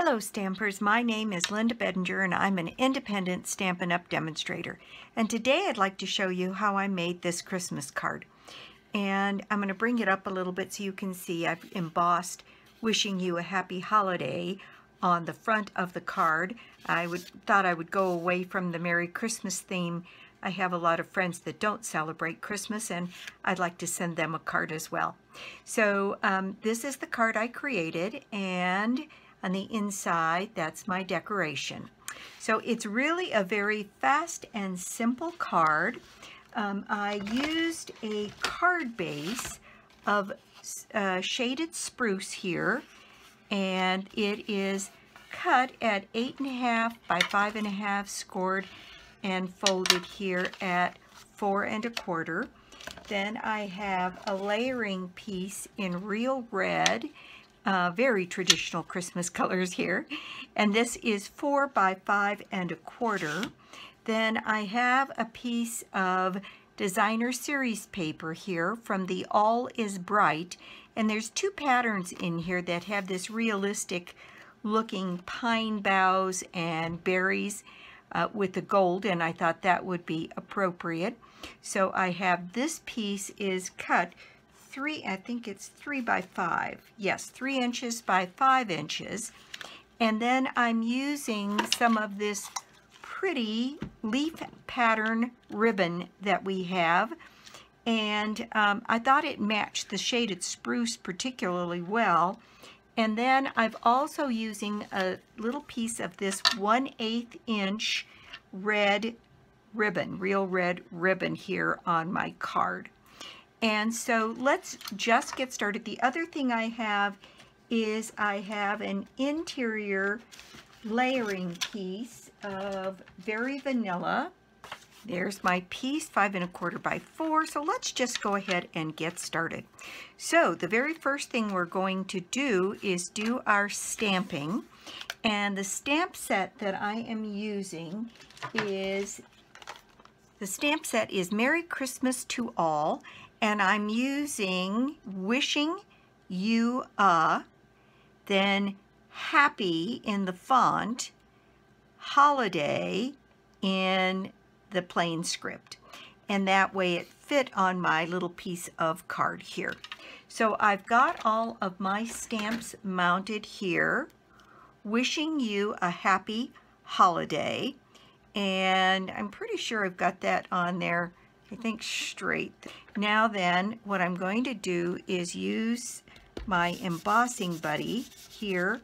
Hello Stampers, my name is Linda Bedinger and I'm an independent Stampin' Up! Demonstrator. And today I'd like to show you how I made this Christmas card. And I'm going to bring it up a little bit so you can see I've embossed wishing you a happy holiday on the front of the card. Thought I would go away from the Merry Christmas theme. I have a lot of friends that don't celebrate Christmas and I'd like to send them a card as well. So this is the card I created, and on the inside, that's my decoration. So it's really a very fast and simple card. I used a card base of Shaded Spruce here, and it is cut at 8.5 by 5.5, scored and folded here at 4 1/4. Then I have a layering piece in real red. Very traditional Christmas colors here, and this is 4 by 5 1/4. Then I have a piece of designer series paper here from the All is Bright, and there's two patterns in here that have this realistic looking pine boughs and berries with the gold, and I thought that would be appropriate. So I have this piece is cut I think it's 3 by 5. Yes, 3 inches by 5 inches. And then I'm using some of this pretty leaf pattern ribbon that we have. And I thought it matched the Shaded Spruce particularly well. And then I'm also using a little piece of this 1/8 inch red ribbon, real red ribbon here on my card. And so let's just get started. The other thing I have is I have an interior layering piece of Very Vanilla. There's my piece, 5 1/4 by 4. So let's just go ahead and get started. So the very first thing we're going to do is do our stamping. And the stamp set that I am using is, the stamp set is Merry Christmas to All. And I'm using Wishing You a, then Happy in the font, Holiday in the plain script. And that way it fit on my little piece of card here. So I've got all of my stamps mounted here. Wishing you a happy holiday. And I'm pretty sure I've got that on there, I think, straight. Now then, what I'm going to do is use my embossing buddy here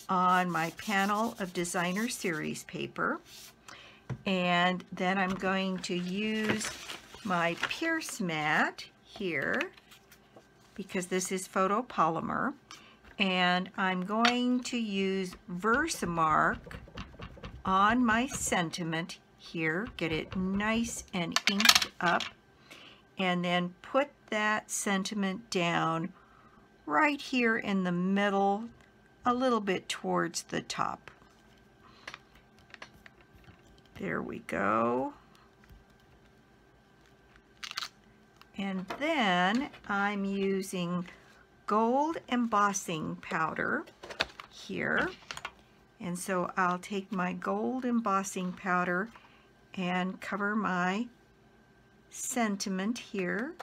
on my panel of designer series paper. And then I'm going to use my Pierce mat here, because this is photopolymer. And I'm going to use VersaMark on my sentiment here, get it nice and inked up, and then put that sentiment down right here in the middle, a little bit towards the top. There we go. And then I'm using gold embossing powder here. And so I'll take my gold embossing powder and cover my sentiment here.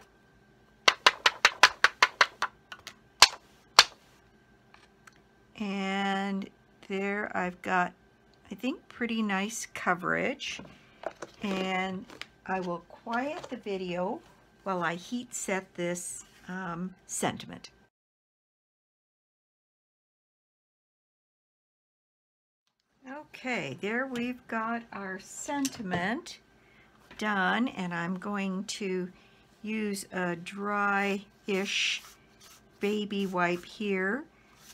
And there I've got, I think, pretty nice coverage. And I will quiet the video while I heat set this sentiment. Okay, there we've got our sentiment done, and I'm going to use a dry-ish baby wipe here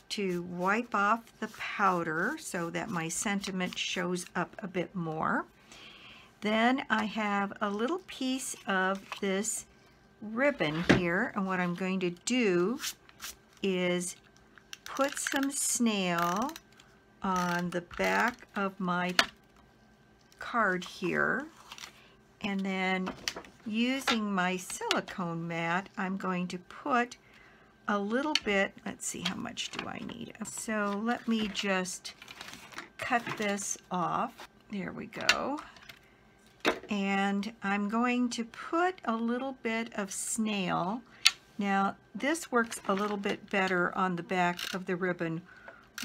to wipe off the powder so that my sentiment shows up a bit more. Then I have a little piece of this ribbon here, and what I'm going to do is put some snail on the back of my card here, and then using my silicone mat, I'm going to put a little bit, let's see, how much do I need? So let me just cut this off. There we go. And I'm going to put a little bit of snail. Now this works a little bit better on the back of the ribbon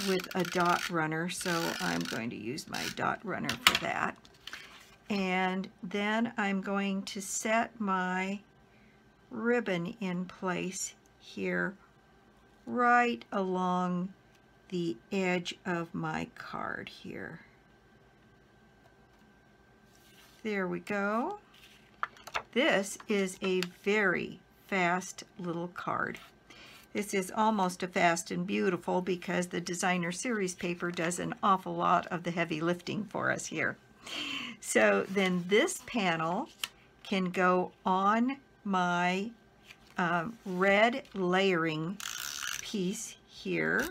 with a dot runner, so I'm going to use my dot runner for that. And then I'm going to set my ribbon in place here right along the edge of my card here. There we go. This is a very fast little card. This is almost a fast and beautiful because the designer series paper does an awful lot of the heavy lifting for us here. So then this panel can go on my red layering piece here.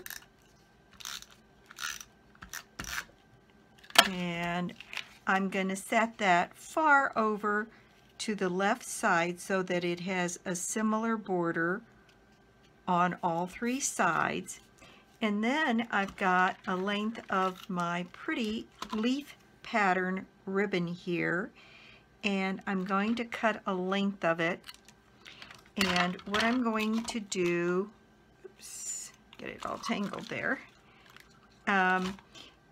And I'm going to set that far over to the left side so that it has a similar border on all three sides. And then I've got a length of my pretty leaf pattern ribbon here, and I'm going to cut a length of it. And what I'm going to do, oops, get it all tangled there,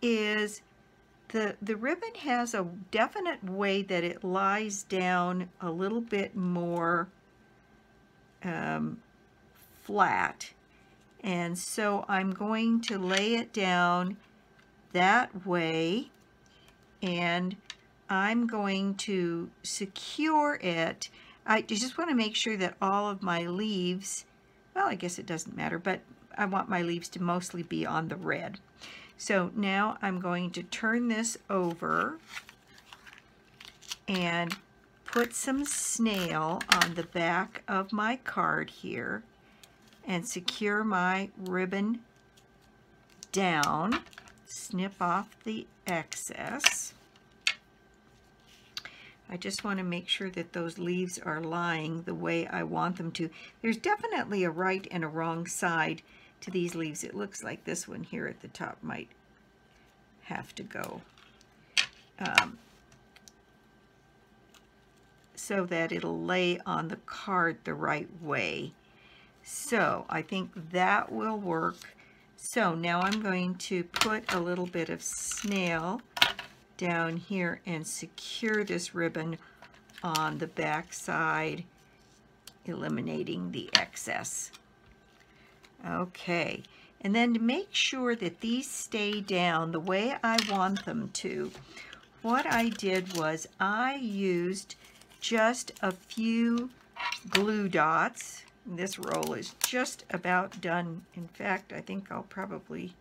is the ribbon has a definite way that it lies down a little bit more flat, and so I'm going to lay it down that way, and I'm going to secure it. I just want to make sure that all of my leaves, well, I guess it doesn't matter, but I want my leaves to mostly be on the red. So now I'm going to turn this over and put some snail on the back of my card here and secure my ribbon down. Snip off the excess. I just want to make sure that those leaves are lying the way I want them to. There's definitely a right and a wrong side to these leaves. It looks like this one here at the top might have to go so that it'll lay on the card the right way. So I think that will work. So now I'm going to put a little bit of snail down here and secure this ribbon on the back side, eliminating the excess. Okay, and then to make sure that these stay down the way I want them to, what I did was I used just a few glue dots. This roll is just about done. In fact, I think I'll probably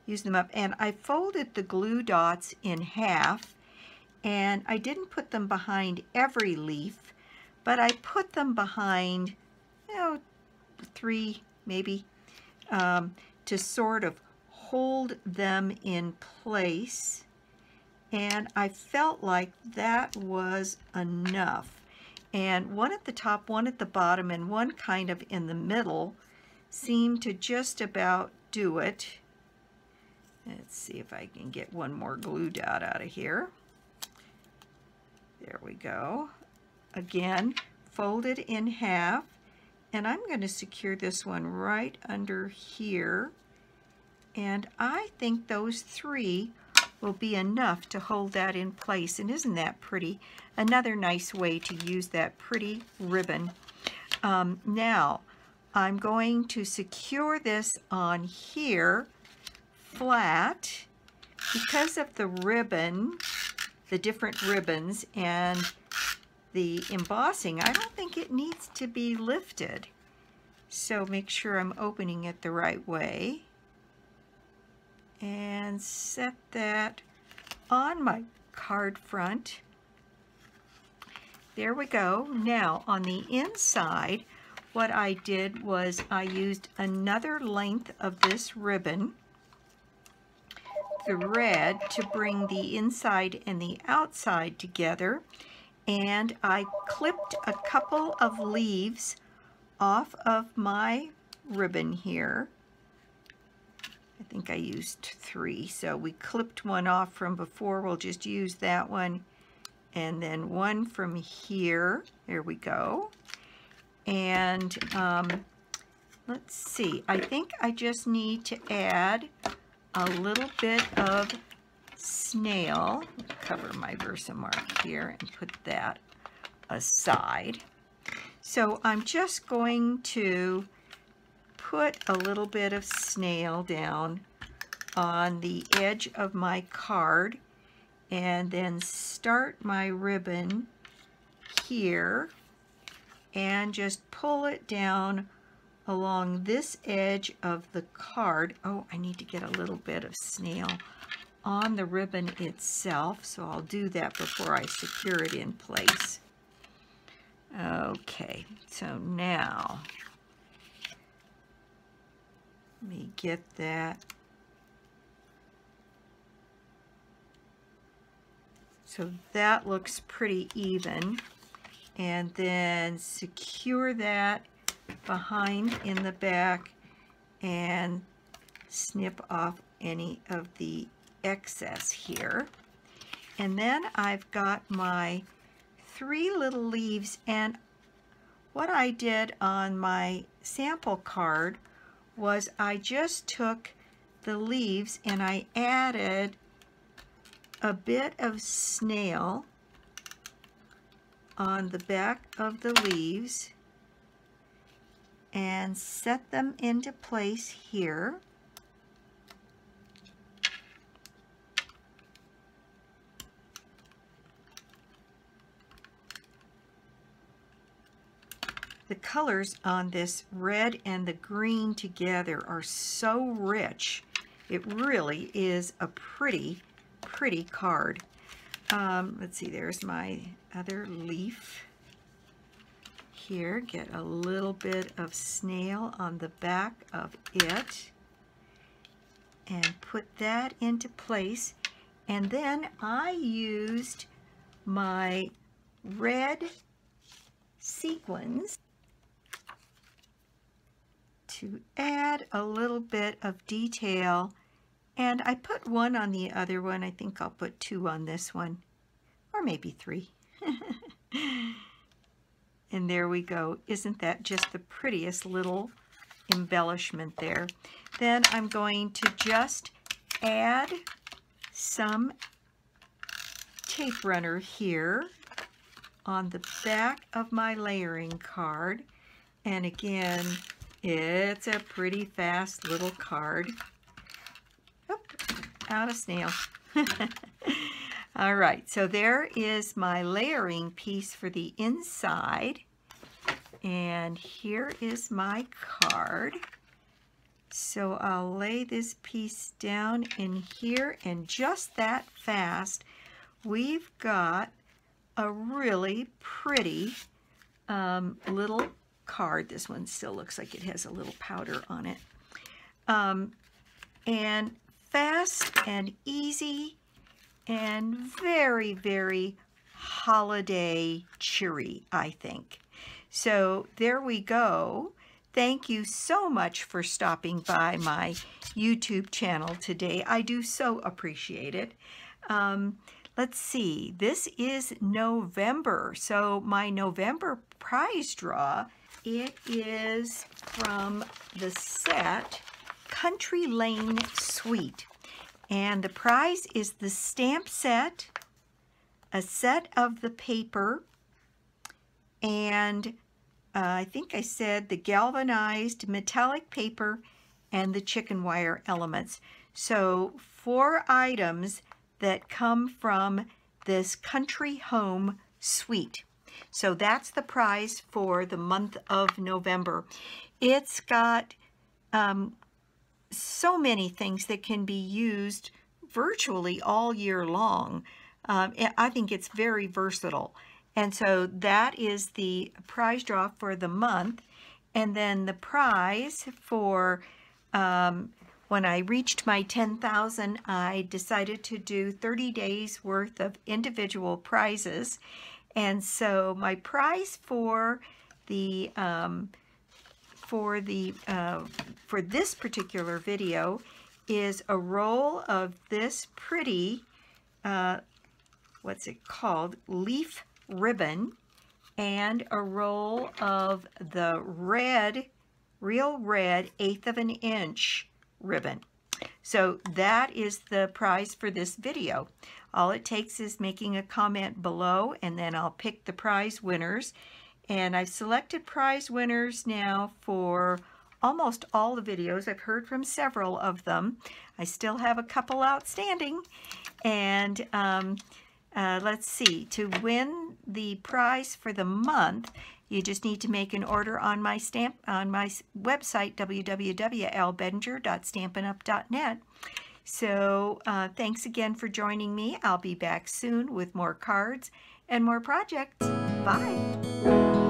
use them up. And I folded the glue dots in half, and I didn't put them behind every leaf, but I put them behind, you know, 3 maybe, to sort of hold them in place. And I felt like that was enough. And one at the top, one at the bottom, and one kind of in the middle seemed to just about do it. Let's see if I can get one more glue dot out of here. There we go. Again, fold it in half, and I'm going to secure this one right under here. And I think those 3 will be enough to hold that in place. And isn't that pretty? Another nice way to use that pretty ribbon. Now, I'm going to secure this on here flat. Because of the ribbon, the different ribbons, and the embossing, I don't think it needs to be lifted. So make sure I'm opening it the right way. And set that on my card front. There we go. Now on the inside, what I did was I used another length of this ribbon, the red, to bring the inside and the outside together, and I clipped a couple of leaves off of my ribbon here. I think I used 3, so we clipped one off from before. We'll just use that one, and then one from here. There we go. And let's see, I think I just need to add a little bit of snail. Cover my VersaMark here and put that aside. So I'm just going to put a little bit of snail down on the edge of my card and then start my ribbon here and just pull it down along this edge of the card. Oh, I need to get a little bit of snail on the ribbon itself, so I'll do that before I secure it in place. Okay, so now let me get that. So that looks pretty even. And then secure that behind in the back and snip off any of the excess here. And then I've got my 3 little leaves, and what I did on my sample card was I just took the leaves and I added a bit of snail on the back of the leaves and set them into place here. The colors on this red and the green together are so rich. It really is a pretty card. Let's see, there's my other leaf here. Get a little bit of snail on the back of it and put that into place. And then I used my red sequins to add a little bit of detail, and I put 1 on the other one. I think I'll put 2 on this one, or maybe 3. And there we go. Isn't that just the prettiest little embellishment there? Then I'm going to just add some tape runner here on the back of my layering card. And again, it's a pretty fast little card. Oop, out of snail. All right, so there is my layering piece for the inside. And here is my card. So I'll lay this piece down in here, and just that fast, we've got a really pretty little card. This one still looks like it has a little powder on it. And fast and easy and very, very holiday cheery, I think. So there we go. Thank you so much for stopping by my YouTube channel today. I do so appreciate it. Let's see, this is November, so my November prize draw, it is from the set Country Lane Suite. And the prize is the stamp set, a set of the paper, and I think I said the galvanized metallic paper and the chicken wire elements. So 4 items that come from this Country Home Suite. So that's the prize for the month of November. It's got so many things that can be used virtually all year long. I think it's very versatile. And so that is the prize draw for the month. And then the prize for when I reached my 10,000, I decided to do 30 days worth of individual prizes. And so my prize for the for this particular video is a roll of this pretty, what's it called, leaf ribbon, and a roll of the red, real red 1/8 of an inch ribbon. So that is the prize for this video. All it takes is making a comment below, and then I'll pick the prize winners. And I've selected prize winners now for almost all the videos. I've heard from several of them. I still have a couple outstanding. And let's see, to win the prize for the month, you just need to make an order on my website, www.lbedinger.stampinup.net. So thanks again for joining me. I'll be back soon with more cards and more projects. Bye.